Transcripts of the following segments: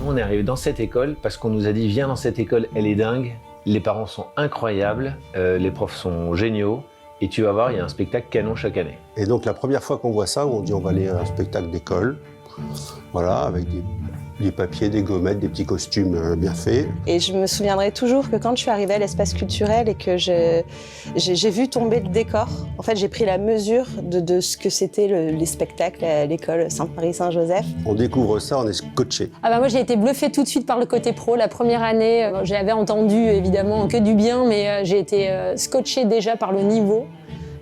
On est arrivé dans cette école parce qu'on nous a dit viens dans cette école, elle est dingue, les parents sont incroyables, les profs sont géniaux et tu vas voir, il y a un spectacle canon chaque année. Et donc la première fois qu'on voit ça, on dit on va aller à un spectacle d'école, voilà, avec des papiers, des gommettes, des petits costumes bien faits. Et je me souviendrai toujours que quand je suis arrivée à l'espace culturel et que j'ai vu tomber le décor, en fait j'ai pris la mesure de ce que c'était les spectacles à l'école Sainte-Marie-Saint-Joseph. On découvre ça, on est scotché. Ah bah moi j'ai été bluffée tout de suite par le côté pro. La première année, j'avais entendu évidemment que du bien, mais j'ai été scotchée déjà par le niveau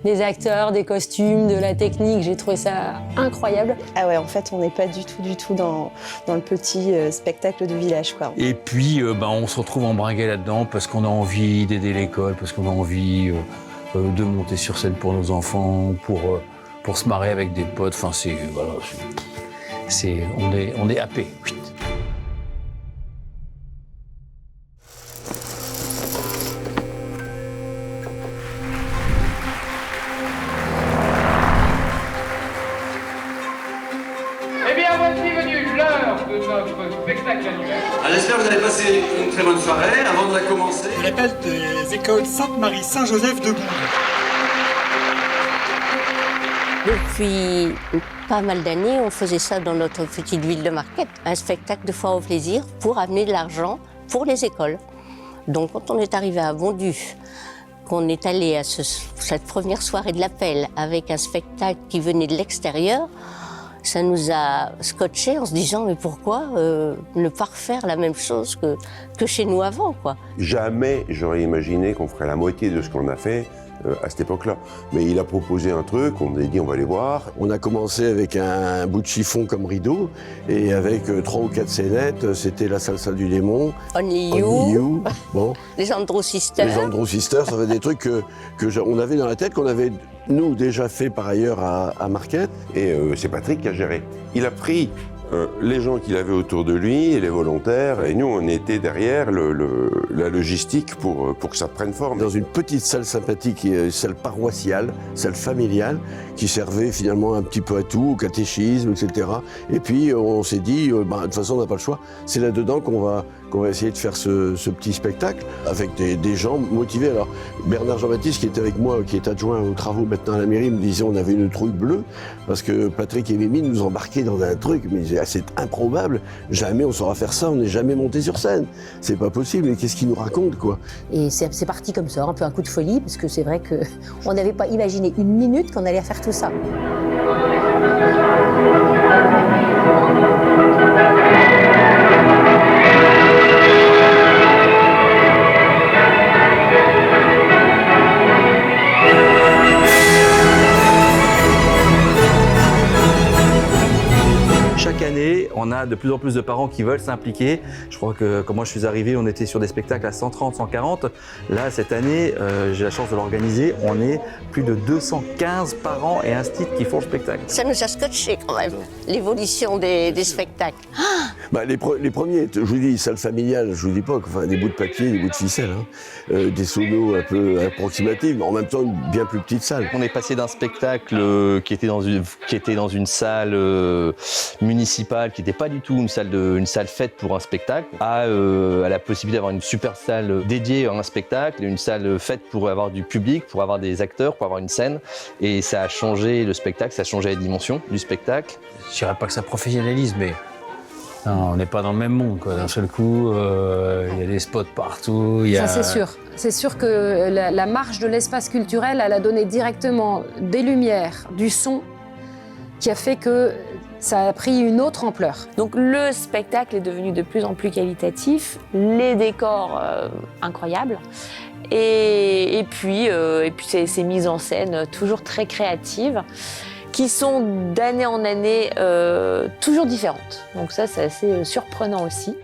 des acteurs, des costumes, de la technique. J'ai trouvé ça incroyable. Ah ouais, en fait on n'est pas du tout dans le petit spectacle de village, quoi. Et puis on se retrouve embringué là-dedans parce qu'on a envie d'aider l'école, parce qu'on a envie de monter sur scène pour nos enfants, pour se marrer avec des potes. Enfin on est happé. Spectacle annuel. J'espère que vous avez passé une très bonne soirée. Avant de la commencer, Je l'appelle des écoles Sainte-Marie-Saint-Joseph de Bourg. Depuis pas mal d'années, on faisait ça dans notre petite ville de Marquette, un spectacle de foire au plaisir pour amener de l'argent pour les écoles. Donc quand on est arrivé à Bondu, qu'on est allé à cette première soirée de l'appel avec un spectacle qui venait de l'extérieur, ça nous a scotché en se disant mais pourquoi ne pas refaire la même chose que chez nous avant, quoi. Jamais j'aurais imaginé qu'on ferait la moitié de ce qu'on a fait à cette époque-là. Mais il a proposé un truc, on a dit on va aller voir. On a commencé avec un bout de chiffon comme rideau et avec 3 ou 4 scénettes, c'était la salsa du démon, Only You, bon. les Andro Sisters. Les Andro Sisters, ça fait des trucs on avait dans la tête, qu'on avait nous déjà fait par ailleurs à Marquette. Et c'est Patrick qui a géré. Il a pris les gens qu'il avait autour de lui, et les volontaires, et nous on était derrière la logistique pour que ça prenne forme. Dans une petite salle sympathique, salle paroissiale, salle familiale, qui servait finalement un petit peu à tout, au catéchisme, etc. Et puis on s'est dit, de toute façon on n'a pas le choix, c'est là-dedans qu'on va essayer de faire ce petit spectacle avec des gens motivés. Alors Bernard Jean-Baptiste qui était avec moi, qui est adjoint aux travaux maintenant à la mairie, me disait on avait une trouille bleue parce que Patrick et Mimi nous embarquaient dans un truc, mais c'est improbable, jamais on saura faire ça, on n'est jamais monté sur scène, c'est pas possible, et qu'est-ce qu'ils nous racontent, quoi. Et c'est parti comme ça, un peu un coup de folie, parce que c'est vrai qu'on n'avait pas imaginé une minute qu'on allait faire tout ça. Chaque année, on a de plus en plus de parents qui veulent s'impliquer. Je crois que quand moi je suis arrivé, on était sur des spectacles à 130, 140. Là, cette année, j'ai la chance de l'organiser. On est plus de 215 parents et instituts qui font le spectacle. Ça nous a scotché quand même, l'évolution des spectacles. Les premiers, je vous dis, salle familiale, je vous dis pas, enfin, des bouts de papier, des bouts de ficelle, des solos un peu approximatifs, mais en même temps une bien plus petite salle. On est passé d'un spectacle qui était dans une salle municipale, qui n'était pas du tout une salle faite pour un spectacle, à la possibilité d'avoir une super salle dédiée à un spectacle, une salle faite pour avoir du public, pour avoir des acteurs, pour avoir une scène. Et ça a changé le spectacle, ça a changé la dimension du spectacle. Je dirais pas que ça professionnalise, mais non, on n'est pas dans le même monde, quoi. D'un seul coup, il y a des spots partout. Ça, c'est sûr. C'est sûr que la marche de l'espace culturel, elle a donné directement des lumières, du son, qui a fait que ça a pris une autre ampleur. Donc le spectacle est devenu de plus en plus qualitatif, les décors incroyables, et puis ces mises en scène toujours très créatives, qui sont d'année en année toujours différentes. Donc ça, c'est assez surprenant aussi.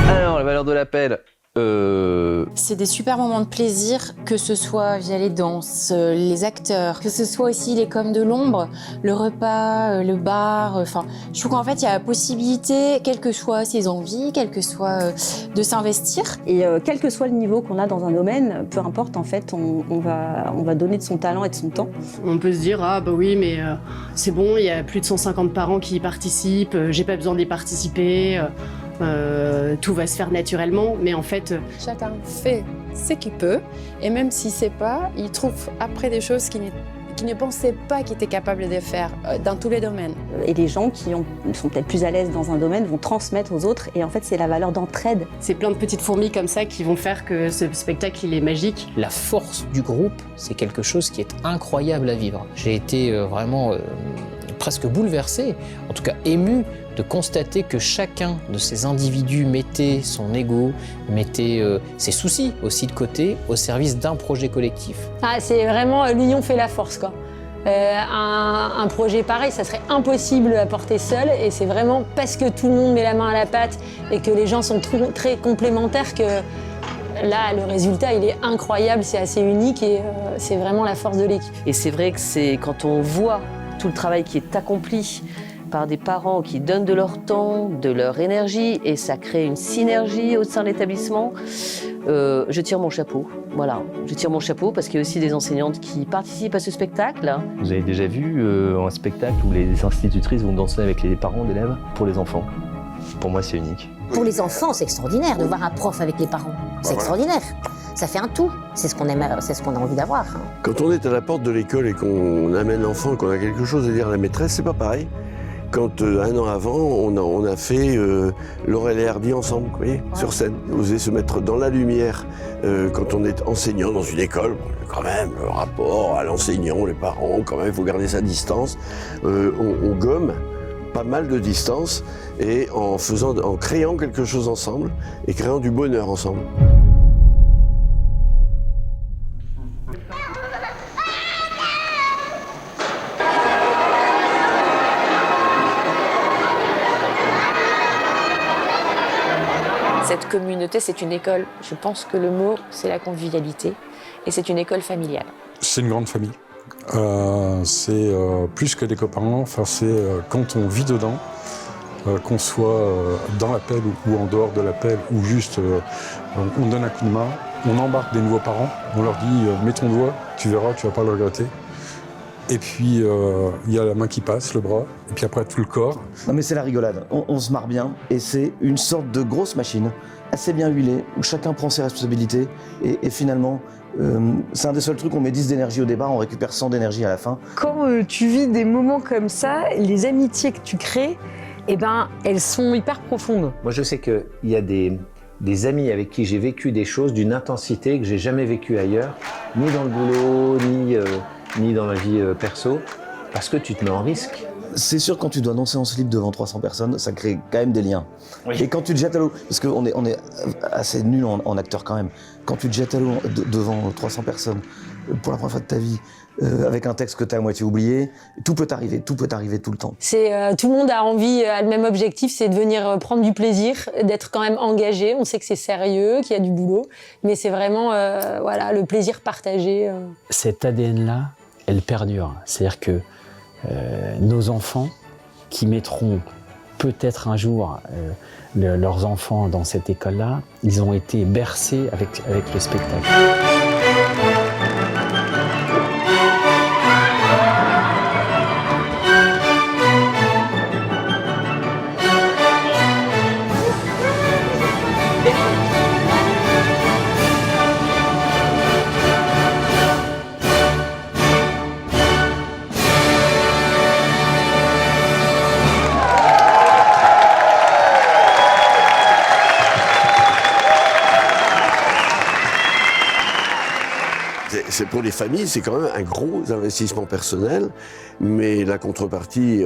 Alors, la valeur de l'appel, c'est des super moments de plaisir, que ce soit via les danses, les acteurs, que ce soit aussi les coms de l'ombre, le repas, le bar. Enfin, je trouve qu'en fait, il y a la possibilité, quelles que soient ses envies, quelles que soient, de s'investir. Et quel que soit le niveau qu'on a dans un domaine, peu importe, en fait, on va donner de son talent et de son temps. On peut se dire, ah bah oui, mais c'est bon, il y a plus de 150 parents qui y participent, j'ai pas besoin d'y participer. Tout va se faire naturellement, mais en fait... Chacun fait ce qu'il peut, et même s'il ne sait pas, il trouve après des choses qu'il ne pensait pas qu'il était capable de faire dans tous les domaines. Et les gens qui sont peut-être plus à l'aise dans un domaine vont transmettre aux autres, et en fait c'est la valeur d'entraide. C'est plein de petites fourmis comme ça qui vont faire que ce spectacle il est magique. La force du groupe, c'est quelque chose qui est incroyable à vivre. J'ai été vraiment presque bouleversé, en tout cas ému, de constater que chacun de ces individus mettait son ego, mettait ses soucis aussi de côté au service d'un projet collectif. Ah, c'est vraiment l'union fait la force, quoi. Un projet pareil, ça serait impossible à porter seul, et c'est vraiment parce que tout le monde met la main à la pâte et que les gens sont très complémentaires que là, le résultat, il est incroyable, c'est assez unique, et c'est vraiment la force de l'équipe. Et c'est vrai que c'est quand on voit tout le travail qui est accompli par des parents qui donnent de leur temps, de leur énergie, et ça crée une synergie au sein de l'établissement. Je tire mon chapeau, voilà. Je tire mon chapeau parce qu'il y a aussi des enseignantes qui participent à ce spectacle. Vous avez déjà vu un spectacle où les institutrices vont danser avec les parents d'élèves pour les enfants? Pour moi, c'est unique. Pour les enfants, c'est extraordinaire de voir un prof avec les parents. C'est extraordinaire. Ça fait un tout. C'est ce qu'on aime, c'est ce qu'on a envie d'avoir. Quand on est à la porte de l'école et qu'on amène l'enfant, qu'on a quelque chose à dire à la maîtresse, c'est pas pareil. Quand un an avant, on a fait Laurel et Hardy ensemble, vous voyez, sur scène. Oser se mettre dans la lumière quand on est enseignant dans une école, quand même, le rapport à l'enseignant, les parents, quand même, il faut garder sa distance. On gomme pas mal de distance, et en créant quelque chose ensemble et créant du bonheur ensemble. Cette communauté, c'est une école. Je pense que le mot, c'est la convivialité. Et c'est une école familiale. C'est une grande famille. C'est plus que des copains. Enfin, c'est quand on vit dedans, qu'on soit dans l'appel ou en dehors de l'appel, ou juste on donne un coup de main, on embarque des nouveaux parents, on leur dit mets ton doigt, tu verras, tu vas pas le regretter. Et puis il y a la main qui passe, le bras, et puis après tout le corps. Non mais c'est la rigolade, on se marre bien, et c'est une sorte de grosse machine, assez bien huilée, où chacun prend ses responsabilités, et finalement, c'est un des seuls trucs, on met 10 d'énergie au départ, on récupère 100 d'énergie à la fin. Quand tu vis des moments comme ça, les amitiés que tu crées, eh ben, elles sont hyper profondes. Moi je sais qu'il y a des amis avec qui j'ai vécu des choses d'une intensité que j'ai jamais vécue ailleurs, ni dans le boulot, ni dans la vie perso, parce que tu te mets en risque. C'est sûr, quand tu dois annoncer en slip devant 300 personnes, ça crée quand même des liens. Oui. Et quand tu te jettes à l'eau, parce qu'on est assez nul en acteur quand même, quand tu te jettes à l'eau devant 300 personnes, pour la première fois de ta vie, avec un texte que tu as à moitié oublié, tout peut arriver tout le temps. Tout le monde a envie, a le même objectif, c'est de venir prendre du plaisir, d'être quand même engagé. On sait que c'est sérieux, qu'il y a du boulot, mais c'est vraiment voilà, le plaisir partagé. Cet ADN-là, elle perdure. C'est-à-dire que nos enfants, qui mettront peut-être un jour leurs enfants dans cette école-là, ils ont été bercés avec le spectacle. C'est pour les familles, c'est quand même un gros investissement personnel, mais la contrepartie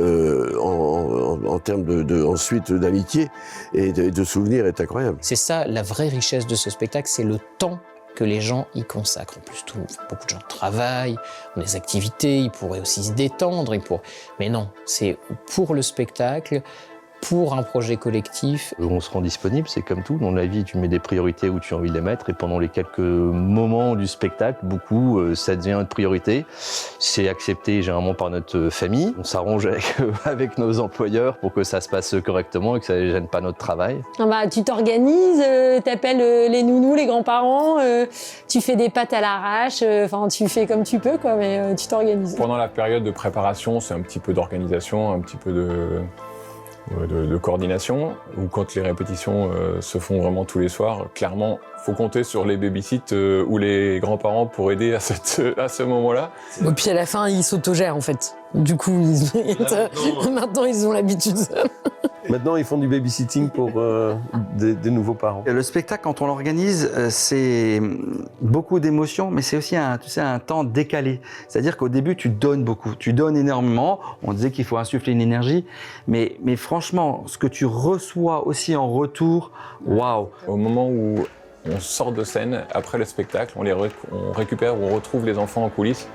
en termes ensuite d'amitié et de souvenirs est incroyable. C'est ça la vraie richesse de ce spectacle, c'est le temps que les gens y consacrent. En plus, beaucoup de gens travaillent, ont des activités, ils pourraient aussi se détendre. Mais non, c'est pour le spectacle, pour un projet collectif. On se rend disponible, c'est comme tout. Dans la vie, tu mets des priorités où tu as envie de les mettre. Et pendant les quelques moments du spectacle, ça devient une priorité. C'est accepté généralement par notre famille. On s'arrange avec nos employeurs pour que ça se passe correctement et que ça ne gêne pas notre travail. Tu t'organises, t'appelles les nounous, les grands-parents, tu fais des pâtes à l'arrache, tu fais comme tu peux, quoi, mais tu t'organises. Pendant la période de préparation, c'est un petit peu d'organisation, un petit peu de coordination, ou quand les répétitions se font vraiment tous les soirs, clairement, il faut compter sur les baby-sit ou les grands-parents pour aider à ce moment-là. Et puis à la fin, ils s'autogèrent en fait. Du coup, maintenant, ils ont l'habitude. Maintenant, ils font du babysitting pour des nouveaux parents. Le spectacle, quand on l'organise, c'est beaucoup d'émotions, mais c'est aussi un temps décalé. C'est-à-dire qu'au début, tu donnes beaucoup, tu donnes énormément. On disait qu'il faut insuffler une énergie, mais franchement, ce que tu reçois aussi en retour, waouh! Au moment où on sort de scène, après le spectacle, on récupère ou on retrouve les enfants en coulisses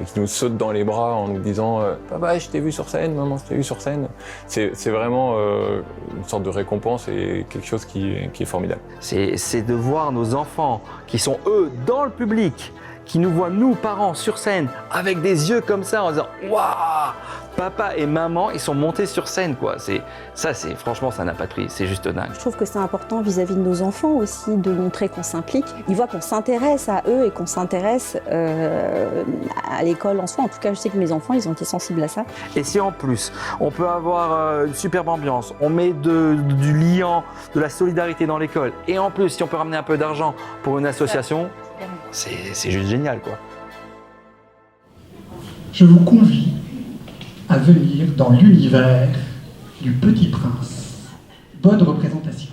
et qui nous sautent dans les bras en nous disant « Papa, je t'ai vu sur scène, maman, je t'ai vu sur scène ». C'est vraiment une sorte de récompense et quelque chose qui est formidable. C'est de voir nos enfants qui sont, eux, dans le public, qui nous voient, nous, parents, sur scène, avec des yeux comme ça, en disant « Waouh ! Papa et maman, ils sont montés sur scène, quoi ». Franchement, ça n'a pas de prix, c'est juste dingue. Je trouve que c'est important vis-à-vis de nos enfants aussi de montrer qu'on s'implique. Ils voient qu'on s'intéresse à eux et qu'on s'intéresse à l'école en soi. En tout cas, je sais que mes enfants, ils ont été sensibles à ça. Et si en plus, on peut avoir une superbe ambiance, on met du liant, de la solidarité dans l'école, et en plus, si on peut ramener un peu d'argent pour une association, c'est juste génial, quoi. Je vous convie à venir dans l'univers du Petit Prince. Bonne représentation.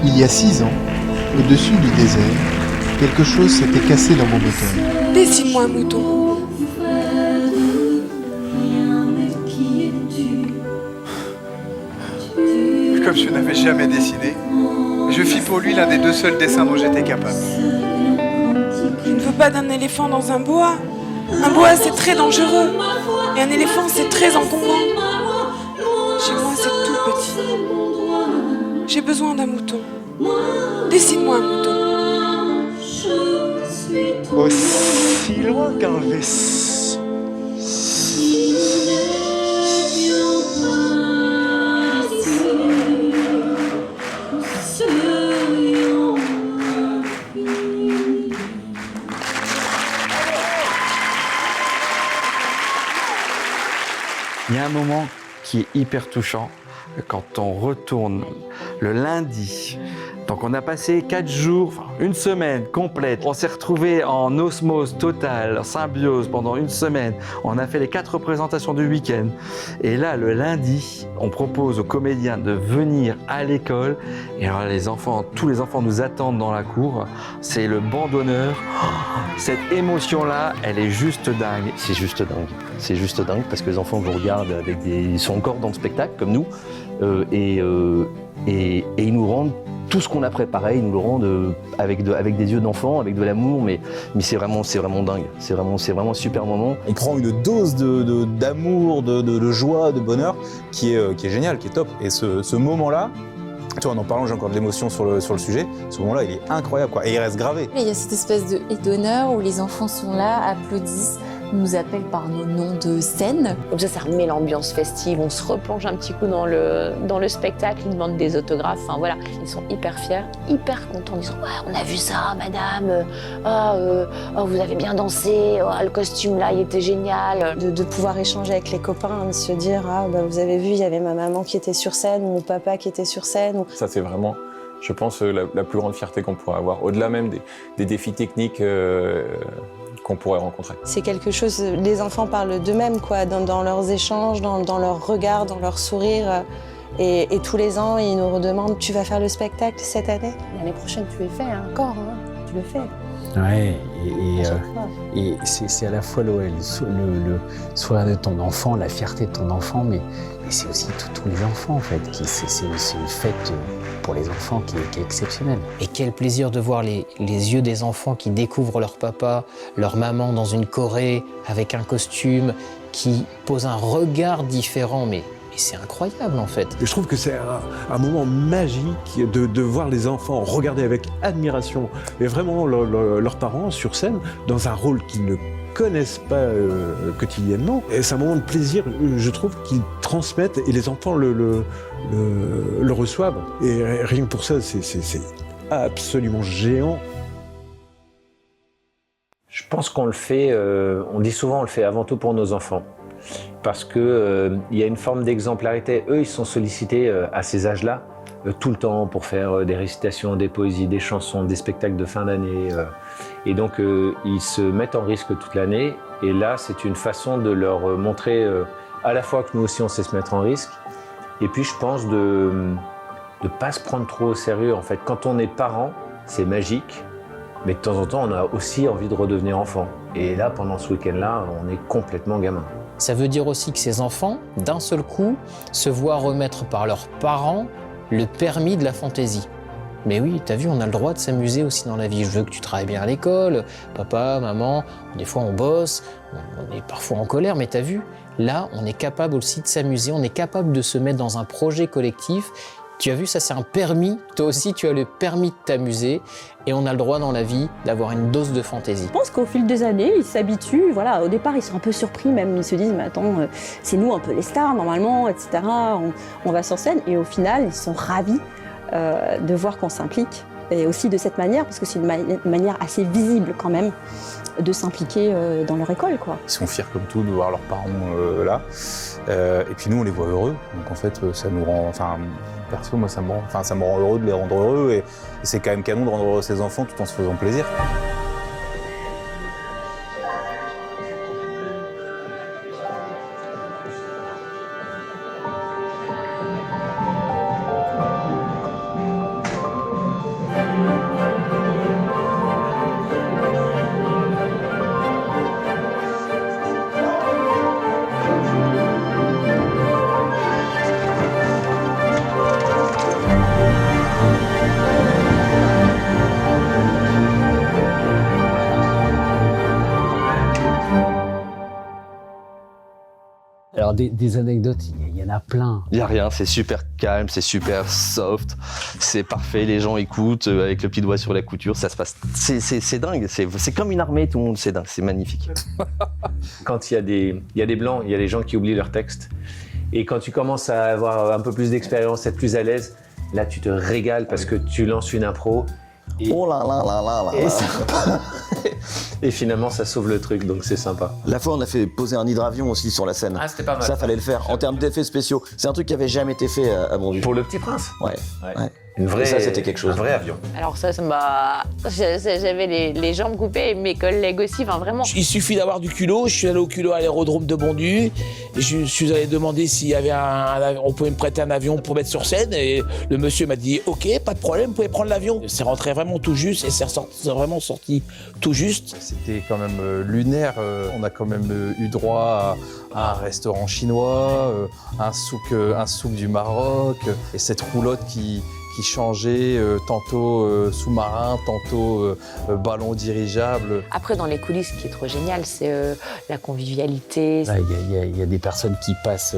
Il y a 6 ans, au-dessus du désert, quelque chose s'était cassé dans mon moteur. Dessine-moi un mouton. Comme je n'avais jamais dessiné, je fis pour lui l'un des 2 seuls dessins dont j'étais capable. Je ne veux pas d'un éléphant dans un bois. Un bois, c'est très dangereux. Et un éléphant, c'est très encombrant. Chez moi, c'est tout petit. J'ai besoin d'un mouton. Dessine-moi un mouton. Aussi loin qu'un vaisseau. Il y a un moment qui est hyper touchant quand on retourne le lundi. Donc on a passé 4 jours, une semaine complète. On s'est retrouvés en osmose totale, en symbiose pendant une semaine. On a fait les 4 représentations du week-end. Et là, le lundi, on propose aux comédiens de venir à l'école. Et alors tous les enfants nous attendent dans la cour. C'est le banc d'honneur. Cette émotion-là, elle est juste dingue. C'est juste dingue. C'est juste dingue parce que les enfants vous regardent ils sont encore dans le spectacle comme nous et ils nous rendent tout ce qu'on a préparé, ils nous le rendent avec des yeux d'enfant, avec de l'amour, mais c'est vraiment dingue. C'est vraiment un super moment. On prend une dose d'amour, de joie, de bonheur qui est génial, qui est top. Et ce moment-là, tu vois, en parlant, j'ai encore de l'émotion sur le sujet. Ce moment-là, il est incroyable, quoi. Et il reste gravé. Il y a cette espèce de d'honneur où les enfants sont là, applaudissent, nous appellent par nos noms de scène. Comme ça remet l'ambiance festive, on se replonge un petit coup dans le spectacle, ils demandent des autographes, enfin voilà. Ils sont hyper fiers, hyper contents, ils disent « Ouais, on a vu ça, madame, vous avez bien dansé, le costume là, il était génial ». De pouvoir échanger avec les copains, de se dire « Ah, vous avez vu, il y avait ma maman qui était sur scène, ou mon papa qui était sur scène ». Ça, c'est vraiment, je pense, la plus grande fierté qu'on pourrait avoir, au-delà même des défis techniques qu'on pourrait rencontrer. C'est quelque chose, les enfants parlent d'eux-mêmes, quoi, dans leurs échanges, dans leurs regards, dans leurs sourires. Et tous les ans, ils nous redemandent « Tu vas faire le spectacle cette année ?» L'année prochaine, tu le fais encore, hein, tu le fais. Ouais, et c'est à la fois le sourire de ton enfant, la fierté de ton enfant, mais c'est aussi tous les enfants en fait. C'est une fête pour les enfants qui est exceptionnelle. Et quel plaisir de voir les yeux des enfants qui découvrent leur papa, leur maman dans une choré avec un costume, qui posent un regard différent, mais c'est incroyable en fait. Je trouve que c'est un moment magique de voir les enfants regarder avec admiration et vraiment leurs parents sur scène dans un rôle qu'ils ne connaissent pas quotidiennement. Et c'est un moment de plaisir, je trouve, qu'ils transmettent et les enfants le reçoivent. Et rien que pour ça, c'est absolument géant. Je pense qu'on le fait, on dit souvent on le fait avant tout pour nos enfants. Parce qu'il y a une forme d'exemplarité. Eux, ils sont sollicités à ces âges-là, tout le temps pour faire des récitations, des poésies, des chansons, des spectacles de fin d'année. Et donc, ils se mettent en risque toute l'année. Et là, c'est une façon de leur montrer à la fois que nous aussi, on sait se mettre en risque. Et puis, je pense de ne pas se prendre trop au sérieux. En fait, quand on est parent, c'est magique. Mais de temps en temps, on a aussi envie de redevenir enfant. Et là, pendant ce week-end-là, on est complètement gamin. Ça veut dire aussi que ces enfants, d'un seul coup, se voient remettre par leurs parents le permis de la fantaisie. Mais oui, t'as vu, on a le droit de s'amuser aussi dans la vie. Je veux que tu travailles bien à l'école, papa, maman, des fois on bosse, on est parfois en colère, mais t'as vu, là, on est capable aussi de s'amuser, on est capable de se mettre dans un projet collectif. Tu as vu, ça c'est un permis, toi aussi tu as le permis de t'amuser et on a le droit dans la vie d'avoir une dose de fantaisie. Je pense qu'au fil des années, ils s'habituent, voilà, au départ ils sont un peu surpris même, ils se disent mais attends, c'est nous un peu les stars normalement, etc. On va sur scène et au final ils sont ravis de voir qu'on s'implique et aussi de cette manière, parce que c'est une manière assez visible quand même de s'impliquer dans leur école, quoi. Ils sont fiers comme tout de voir leurs parents là. Et puis nous, on les voit heureux. Donc en fait, ça nous rend... Enfin, perso, moi, ça me rend heureux de les rendre heureux. Et c'est quand même canon de rendre heureux ses enfants tout en se faisant plaisir. Alors des anecdotes, il y en a plein. Il n'y a rien, c'est super calme, c'est super soft, c'est parfait, les gens écoutent avec le petit doigt sur la couture, ça se passe, c'est dingue, c'est comme une armée, tout le monde, c'est dingue, c'est magnifique. Quand il y a des blancs, il y a des gens qui oublient leur texte. Et quand tu commences à avoir un peu plus d'expérience, être plus à l'aise, là tu te régales parce que tu lances une impro. Et, oh là là là là là là. Et finalement, ça sauve le truc, donc c'est sympa. La fois, on a fait poser un hydravion aussi sur la scène. Ah, c'était pas mal. Ça, fallait le faire. En termes d'effets spéciaux, c'est un truc qui avait jamais été fait à Bondues. Pour Le Petit Prince. Ouais. Une vraie, et ça, c'était quelque chose. Un vrai avion. Alors ça m'a... J'avais les jambes coupées et mes collègues aussi, enfin vraiment. Il suffit d'avoir du culot. Je suis allé au culot à l'aérodrome de Bondues. Et je suis allé demander s'il y avait on pouvait me prêter un avion pour mettre sur scène. Et le monsieur m'a dit « Ok, pas de problème, vous pouvez prendre l'avion ». C'est rentré vraiment tout juste et c'est vraiment sorti tout juste. C'était quand même lunaire. On a quand même eu droit à un restaurant chinois, un souk du Maroc, et cette roulotte qui changeait, tantôt sous-marin, tantôt ballon dirigeable. Après, dans les coulisses, ce qui est trop génial, c'est la convivialité. Il y a des personnes qui passent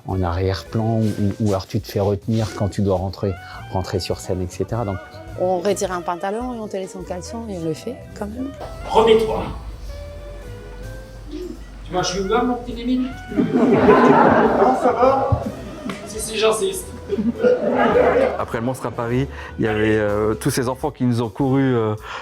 en arrière-plan ou alors tu te fais retenir quand tu dois rentrer sur scène, etc. Donc, on retire un pantalon et on te laisse en caleçon et on le fait quand même. Remets-toi. Tu vois, je suis ouvert, mon petit Rémi. Non, ça va? Si, j'insiste. Après le Monstre à Paris, il y avait tous ces enfants qui nous ont couru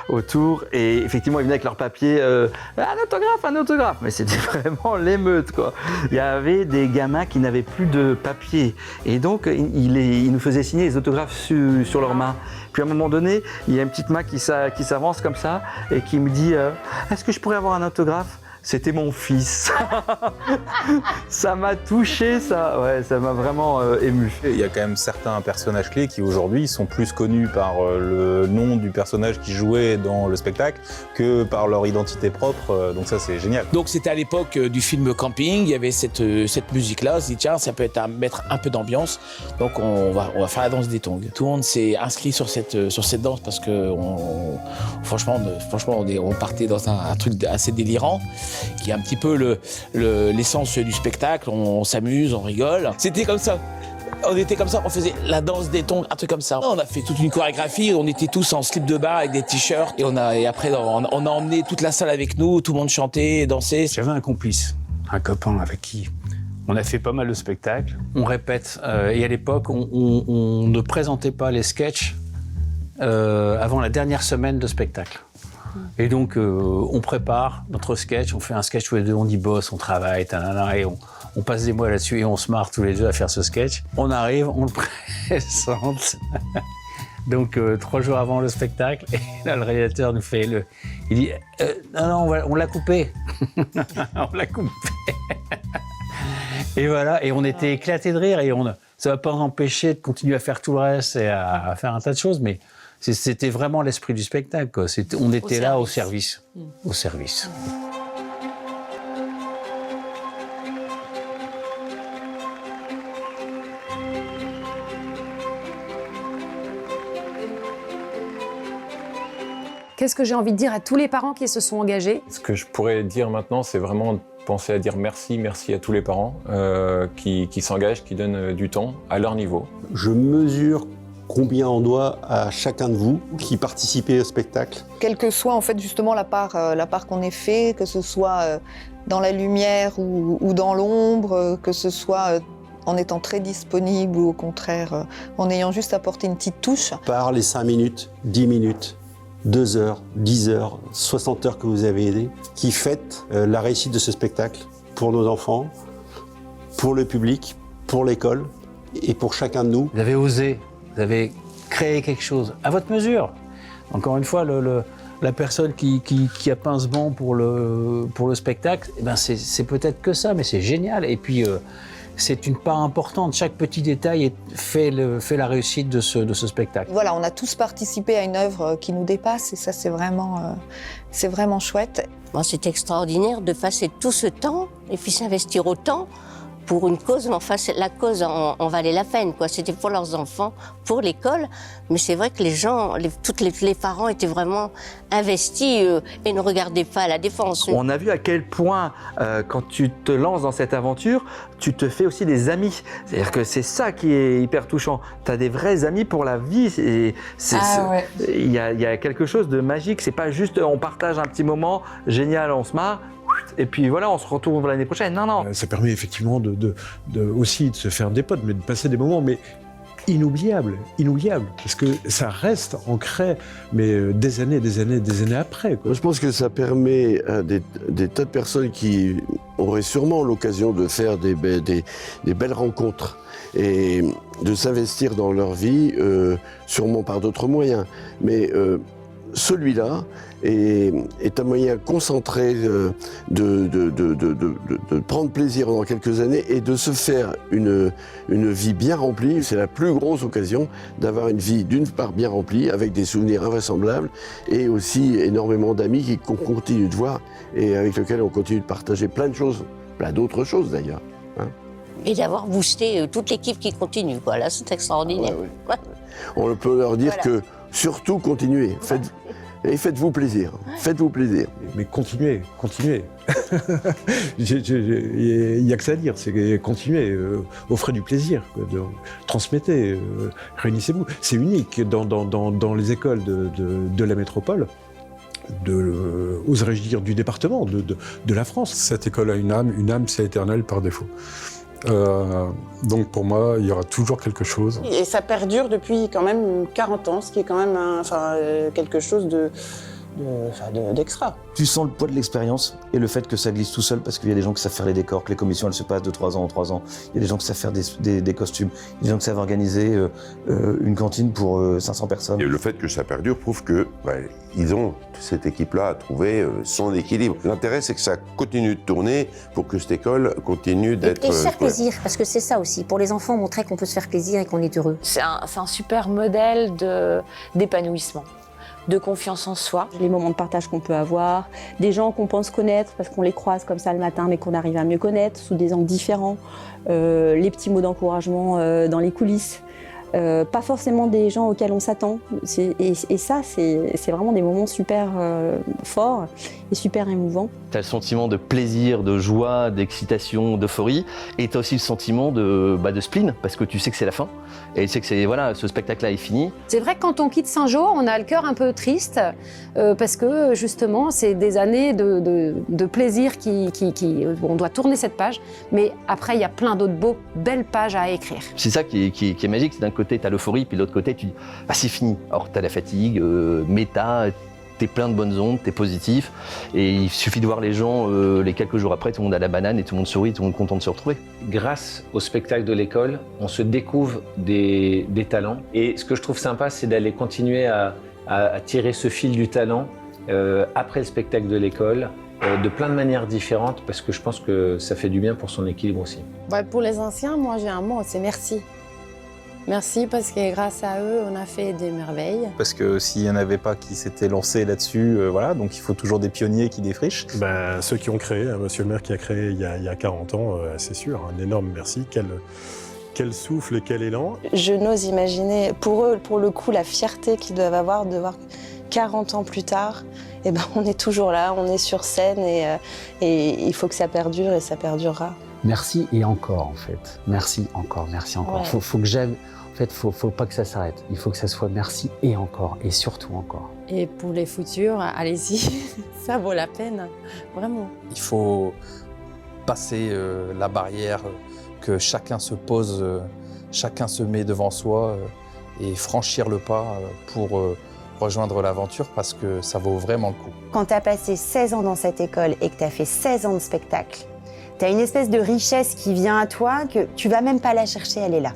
autour et effectivement ils venaient avec leur papier un autographe, mais c'était vraiment l'émeute quoi. Il y avait des gamins qui n'avaient plus de papier et donc ils nous faisaient signer les autographes sur leurs mains. Puis à un moment donné, il y a une petite main qui s'avance comme ça et qui me dit est-ce que je pourrais avoir un autographe c'était mon fils. Ça m'a touché, ça. Ouais, ça m'a vraiment ému. Il y a quand même certains personnages clés qui aujourd'hui sont plus connus par le nom du personnage qui jouait dans le spectacle que par leur identité propre. Donc ça, c'est génial. Donc c'était à l'époque du film Camping, il y avait cette musique-là. On se dit tiens, ça peut être mettre un peu d'ambiance. Donc on va faire la danse des tongs. Tout le monde s'est inscrit sur cette danse parce que franchement, on partait dans un truc assez délirant, qui est un petit peu l'essence du spectacle. On s'amuse, on rigole. C'était comme ça. On était comme ça, on faisait la danse des tongs, un truc comme ça. On a fait toute une chorégraphie, on était tous en slip de bain avec des t-shirts. Et après, on a emmené toute la salle avec nous, tout le monde chantait, dansait. J'avais un complice, un copain avec qui on a fait pas mal de spectacles. On répète, et à l'époque, on ne présentait pas les sketchs avant la dernière semaine de spectacle. Et donc, on prépare notre sketch, on fait un sketch tous les deux, on y bosse, on travaille, et on passe des mois là-dessus et on se marre tous les deux à faire ce sketch. On arrive, on le présente. Donc, 3 jours avant le spectacle, et là, le réalisateur nous fait il dit non, on l'a coupé. On l'a coupé. Et voilà, et on était éclatés de rire, et ça ne va pas nous empêcher de continuer à faire tout le reste et à faire un tas de choses, mais c'était vraiment l'esprit du spectacle, quoi. On était là au service. Au service. Qu'est-ce que j'ai envie de dire à tous les parents qui se sont engagés? Ce que je pourrais dire maintenant, c'est vraiment penser à dire merci à tous les parents qui s'engagent, qui donnent du temps à leur niveau. Je mesure combien on doit à chacun de vous qui participez au spectacle. Quelle que soit en fait justement la part qu'on ait fait, que ce soit dans la lumière ou dans l'ombre, que ce soit en étant très disponible ou au contraire en ayant juste apporté une petite touche. Par les 5 minutes, 10 minutes, 2 heures, 10 heures, 60 heures que vous avez aidé, qui fête la réussite de ce spectacle pour nos enfants, pour le public, pour l'école et pour chacun de nous. Vous avez osé, vous avez créé quelque chose à votre mesure. Encore une fois, la personne qui a pincement pour le spectacle, eh ben c'est peut-être que ça, mais c'est génial. Et puis, c'est une part importante. Chaque petit détail fait la réussite de ce spectacle. Voilà, on a tous participé à une œuvre qui nous dépasse et ça, c'est vraiment chouette. Bon, c'est extraordinaire de passer tout ce temps et puis s'investir autant pour une cause, mais enfin, la cause en valait la peine, quoi. C'était pour leurs enfants, pour l'école, mais c'est vrai que les gens, tous les parents étaient vraiment investis et ne regardaient pas à la défense. On a vu à quel point, quand tu te lances dans cette aventure, tu te fais aussi des amis. C'est-à-dire que c'est ça qui est hyper touchant. Tu as des vrais amis pour la vie. Il y a quelque chose de magique. C'est pas juste on partage un petit moment, génial, on se marre. Et puis voilà, on se retrouve l'année prochaine. Non. Ça permet effectivement aussi de se faire des potes, mais de passer des moments inoubliables, parce que ça reste ancré, mais des années après, quoi. Je pense que ça permet à des tas de personnes qui auraient sûrement l'occasion de faire des belles rencontres et de s'investir dans leur vie, sûrement par d'autres moyens. Mais celui-là est un moyen concentré de prendre plaisir pendant quelques années et de se faire une vie bien remplie. C'est la plus grosse occasion d'avoir une vie d'une part bien remplie, avec des souvenirs invraisemblables et aussi énormément d'amis qu'on continue de voir et avec lesquels on continue de partager plein de choses, plein d'autres choses d'ailleurs. Hein. Et d'avoir boosté toute l'équipe qui continue, quoi. Là, c'est extraordinaire. Ouais. On peut leur dire que surtout continuez. Faites-vous plaisir. Faites-vous plaisir. Mais continuez. Il n'y a que ça à dire, c'est continuez, offrez du plaisir, transmettez, réunissez-vous. C'est unique dans les écoles de la métropole. Oserais-je dire, du département, de la France. Cette école a une âme c'est éternel par défaut. Donc pour moi, il y aura toujours quelque chose. Et ça perdure depuis quand même 40 ans, ce qui est quand même quelque chose d'extra. Tu sens le poids de l'expérience et le fait que ça glisse tout seul parce qu'il y a des gens qui savent faire les décors, que les commissions elles se passent de 3 ans en 3 ans. Il y a des gens qui savent faire des costumes, il y a des gens qui savent organiser une cantine pour 500 personnes. Et le fait que ça perdure prouve que ils ont, cette équipe-là, à trouver son équilibre. L'intérêt, c'est que ça continue de tourner pour que cette école continue d'être... Et se faire plaisir, parce que c'est ça aussi. Pour les enfants, montrer qu'on peut se faire plaisir et qu'on est heureux. C'est un super modèle d'épanouissement, de confiance en soi. Les moments de partage qu'on peut avoir, des gens qu'on pense connaître parce qu'on les croise comme ça le matin mais qu'on arrive à mieux connaître sous des angles différents, les petits mots d'encouragement dans les coulisses. Pas forcément des gens auxquels on s'attend. Et ça, c'est vraiment des moments super forts et super émouvants. Tu as le sentiment de plaisir, de joie, d'excitation, d'euphorie. Et tu as aussi le sentiment de spleen, parce que tu sais que c'est la fin. Et tu sais que ce spectacle-là est fini. C'est vrai que quand on quitte Saint-Jean, on a le cœur un peu triste, parce que justement, c'est des années de plaisir où on doit tourner cette page. Mais après, il y a plein d'autres belles pages à écrire. C'est ça qui est magique. C'est d'un côté, tu as l'euphorie, puis de l'autre côté, tu dis c'est fini. Alors, tu as la fatigue, mais t'es plein de bonnes ondes, t'es positif. Et il suffit de voir les gens, les quelques jours après, tout le monde a la banane et tout le monde sourit, tout le monde est content de se retrouver. Grâce au spectacle de l'école, on se découvre des talents. Et ce que je trouve sympa, c'est d'aller continuer à tirer ce fil du talent après le spectacle de l'école, de plein de manières différentes, parce que je pense que ça fait du bien pour son équilibre aussi. Pour les anciens, moi j'ai un mot, c'est merci. Merci parce que grâce à eux, on a fait des merveilles. Parce que s'il n'y en avait pas qui s'étaient lancés là-dessus, donc il faut toujours des pionniers qui défrichent. Ceux qui ont créé, monsieur le maire qui a créé il y a 40 ans, c'est sûr, un énorme merci. Quel souffle et quel élan. Je n'ose imaginer, pour eux, pour le coup, la fierté qu'ils doivent avoir de voir 40 ans plus tard, on est toujours là, on est sur scène et il faut que ça perdure et ça perdurera. Merci et encore en fait. Merci encore, merci encore. Ouais. Faut que j'aime. En fait, faut pas que ça s'arrête. Il faut que ça soit merci et encore, et surtout encore. Et pour les futurs, allez-y, ça vaut la peine, vraiment. Il faut passer la barrière que chacun se pose, chacun se met devant soi et franchir le pas pour rejoindre l'aventure parce que ça vaut vraiment le coup. Quand tu as passé 16 ans dans cette école et que tu as fait 16 ans de spectacle, tu as une espèce de richesse qui vient à toi que tu vas même pas la chercher, elle est là.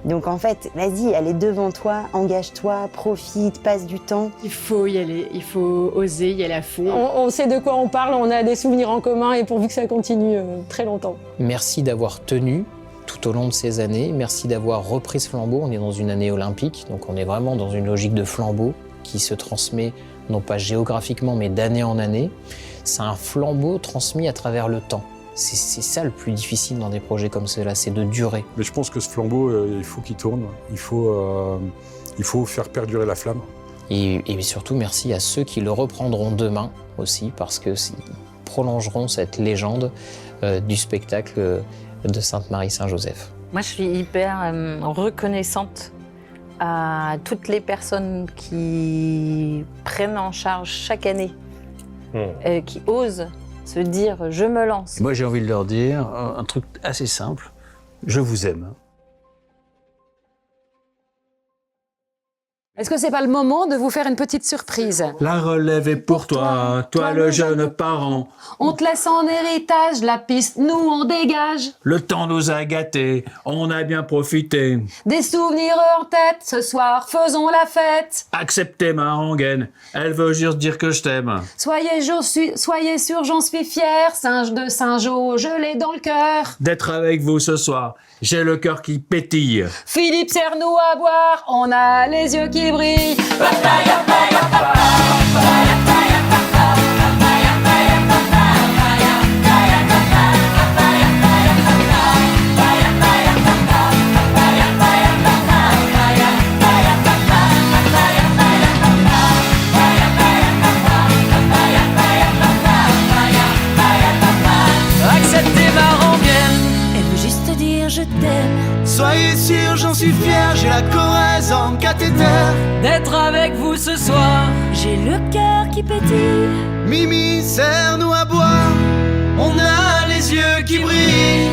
Donc en fait, vas-y, elle est devant toi, engage-toi, profite, passe du temps. Il faut y aller, il faut oser y aller à fond. On sait de quoi on parle, on a des souvenirs en commun et pourvu que ça continue très longtemps. Merci d'avoir tenu tout au long de ces années. Merci d'avoir repris ce flambeau. On est dans une année olympique, donc on est vraiment dans une logique de flambeau qui se transmet non pas géographiquement, mais d'année en année. C'est un flambeau transmis à travers le temps. C'est ça le plus difficile dans des projets comme ceux-là, c'est de durer. Mais je pense que ce flambeau, il faut qu'il tourne. Il faut faire perdurer la flamme. Et surtout, merci à ceux qui le reprendront demain aussi, parce qu'ils prolongeront cette légende du spectacle de Sainte-Marie-Saint-Joseph. Moi, je suis hyper reconnaissante à toutes les personnes qui prennent en charge chaque année, qui osent se dire « je me lance ». Moi, j'ai envie de leur dire un truc assez simple, je vous aime. Est-ce que c'est pas le moment de vous faire une petite surprise? La relève est pour toi, toi le jeune parent. On te laisse en héritage la piste, nous on dégage. Le temps nous a gâtés, on a bien profité. Des souvenirs en tête, ce soir faisons la fête. Acceptez ma rengaine, elle veut juste dire que je t'aime. Soyez sûr, j'en suis fier, singe de Saint-Jean, je l'ai dans le cœur. D'être avec vous ce soir, j'ai le cœur qui pétille. Philippe, serre-nous à boire, on a les yeux qui brillent. Acceptez ma rengaine, elle veut juste dire je t'aime. Soyez sûr, j'en suis fier, j'ai la Corrèze en cathéter. D'être avec vous ce soir, j'ai le cœur qui pétille. Mimi, serre-nous à boire, on a les yeux qui brillent.